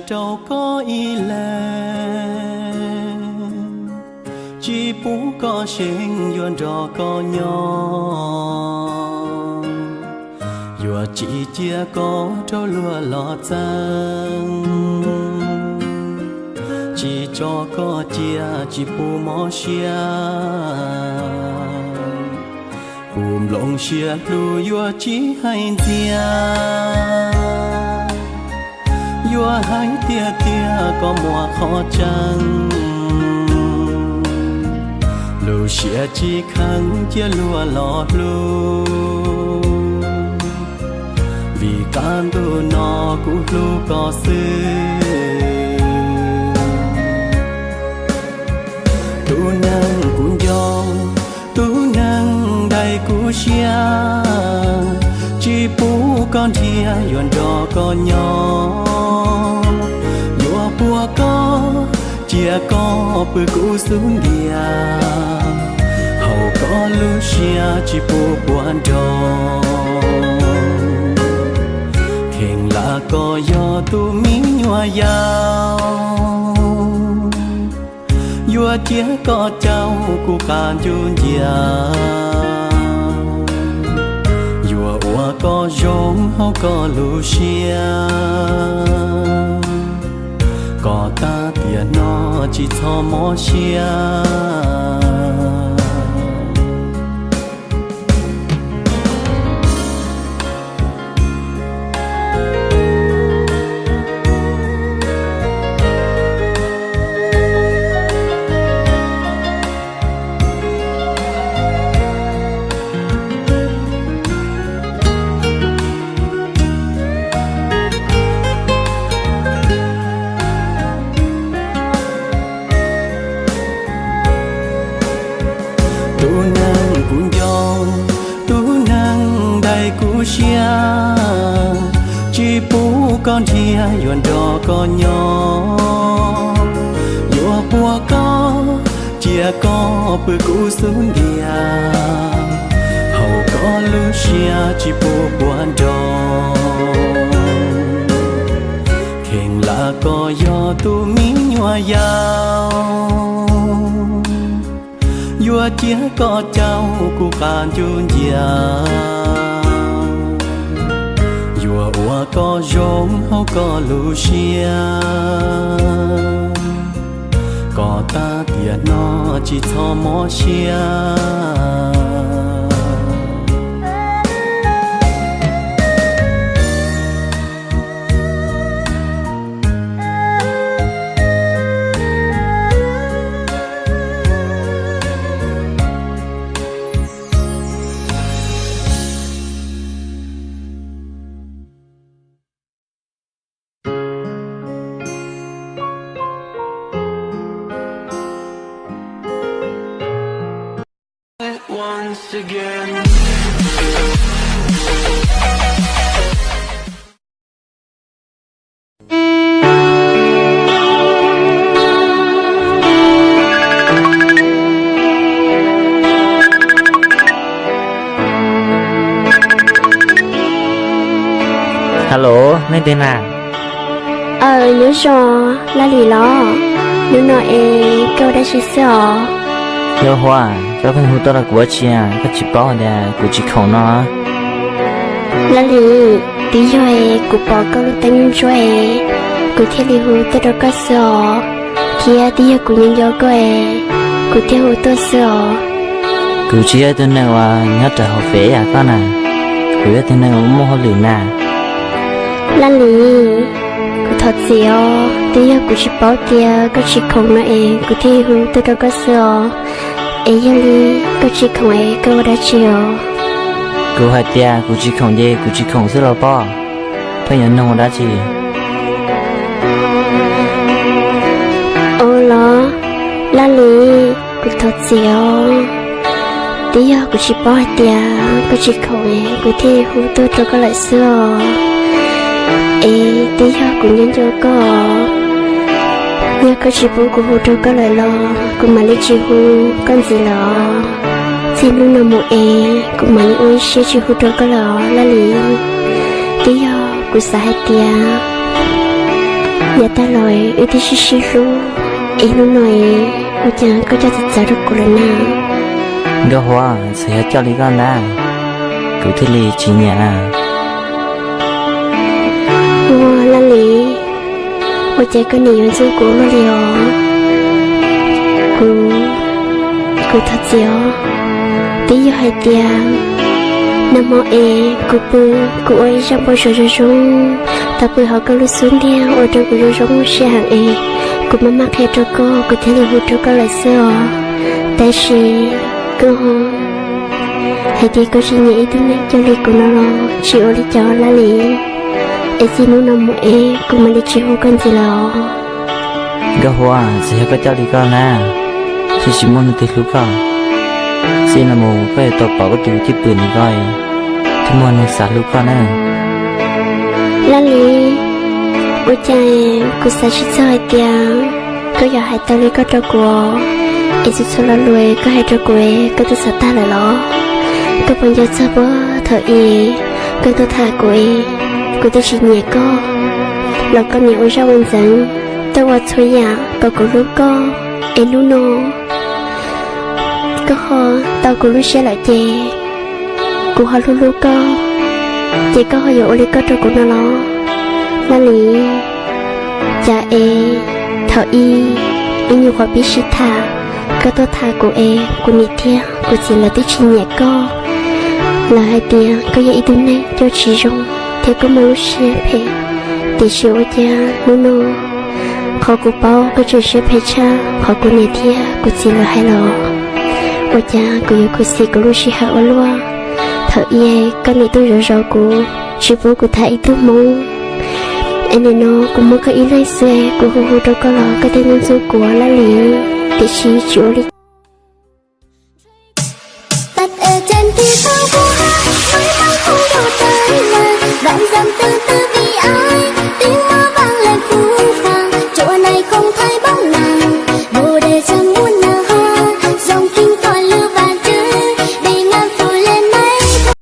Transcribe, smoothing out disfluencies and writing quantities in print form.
trâu có y lệ chỉ bú có sinh yuan rò có nhỏ yua chỉ chia có trâu lúa lọt chân chỉ cho có chia chỉ bú mò xia bùm lông xia lu yua chỉ hay chia yua hai tia tia có mùa khó chăng lu xia chỉ khăn chia lúa lọt lu vì can tu nó cũng lu có sư tu năng cũng do tu năng đầy cú xia chỉ bú con thia yuan rò con nhỏ yua bùa có chia có bự cú xuống địa hầu có lu xia chỉ bú buồn rò khen là có do tu mi nhua yao yua chia có cháu cu can chun già yua ua có giống hao có lu xia có ta tiền nó chỉ cho mò xia chỉ bú con thia yuan rò con nhỏ yua bùa có chia có bự cú xuống địa hầu có lu xia chỉ bú buồn rò khen là có do tu mi nhua yao yua chia có cháu cu can chun già ua có giống hao có lu xia có ta tiền nó chỉ cho mò xia once again. Hello, nên tên nào? Nhớ rồi, là lì lo. Nhớ nói câu đã chỉ sợ. Nhớ hoa, cháu không hút là của chị à, các chị bảo là của chị không nó. Là lì, tí rồi, của bỏ câu tên rồi, của theo lì hút tôi đâu có sợ. Kia tí của nhân gió của theo hút tôi sợ. Của chị ấy tên nào nhớ trở học phế à con à? Của ấy tên nào mua học lì nà. Là lì, của thật xìu, tí của chị bảo kia, các chị không nói của theo hút tôi đâu có sợ. Giờ đi, cô chỉ không ấy, cô đã chiều. Cô hãy tia, cô chỉ không dê, cô chỉ không rất là bỏ. Phải nhận nông đã chị. Ô lo, là lì, cô thật xíu. Tí giờ cô chỉ bỏ tia, cô chỉ không ấy, cô thi hú tôi cho cô lại xưa. Tí giờ cô nhấn cho cô. Nhớ có chị bố của hú cho có lời lo, cô mà lấy chị hú, con gì lo. Xin luôn nằm một cô mà lấy ôi xe chị hú cho có lo, là lý. Tí giờ cô xa hai tia. nhà ta lòi ưu tiên xí lu em nó nói ưu tiên có cho thật được của lần nào cái hoa sẽ cho đi con na cứ thế li chỉ nhà hoa là lý ưu tiên có nhiều sự của nó liều cô thật dẻo tí giờ hai tiếng nam mô e cô ấy trong bao giờ rong ta bự họ có lúc xuống đeo ở trong cái rong xe hàng e cô má mắc hay cho cô thể là hút cho cô lại sữa tại vì cô hay thì cô chỉ nghĩ tới này cho lý cô nó lo chịu lý cho lá lý e chỉ muốn nam mô e cô mà đi chịu con gì lo cái hoa sẽ có cho đi con na chỉ muốn được lúc con xin là một cái tập bảo cái chữ bự này coi thì muốn xả lúc con nè lá lý ôi trời cô sẽ chỉ cho hai tiếng có giờ hai tao lấy có cho cô em sẽ cho nó lùi có hai cho cô có tôi sợ ta lại lo có bao giờ cho bố thở ý có tôi thả cô tôi chỉ nhẹ cô lo con nhẹ ôi ra quan dẫn tôi qua thôi ya có lúc cô em nu nô có họ tao cũng lúc xe lại chè cô họ lúc có chỉ có họ dỗ lấy có cho cô nó lo là lý cha thở y nhiều khó biết sự thà có tôi thà của của nhị thia của chỉ là tí chỉ nhẹ co là hai tia có gì ý này cho chị rong theo có một lúc xe phê thì sự ở cha nó họ của bao có chuyện sẽ phê cha họ của nhị thia của chỉ là hai lò ôi cha cô yêu cô xì cô lúc xì hạ ở loa thở ye con này tôi rồi cô chỉ vô cô thấy tôi muốn anh này nó cũng mới có ý lấy xe cô hù hù đâu có lo cái tên nhân của lá lý để xí chỗ đi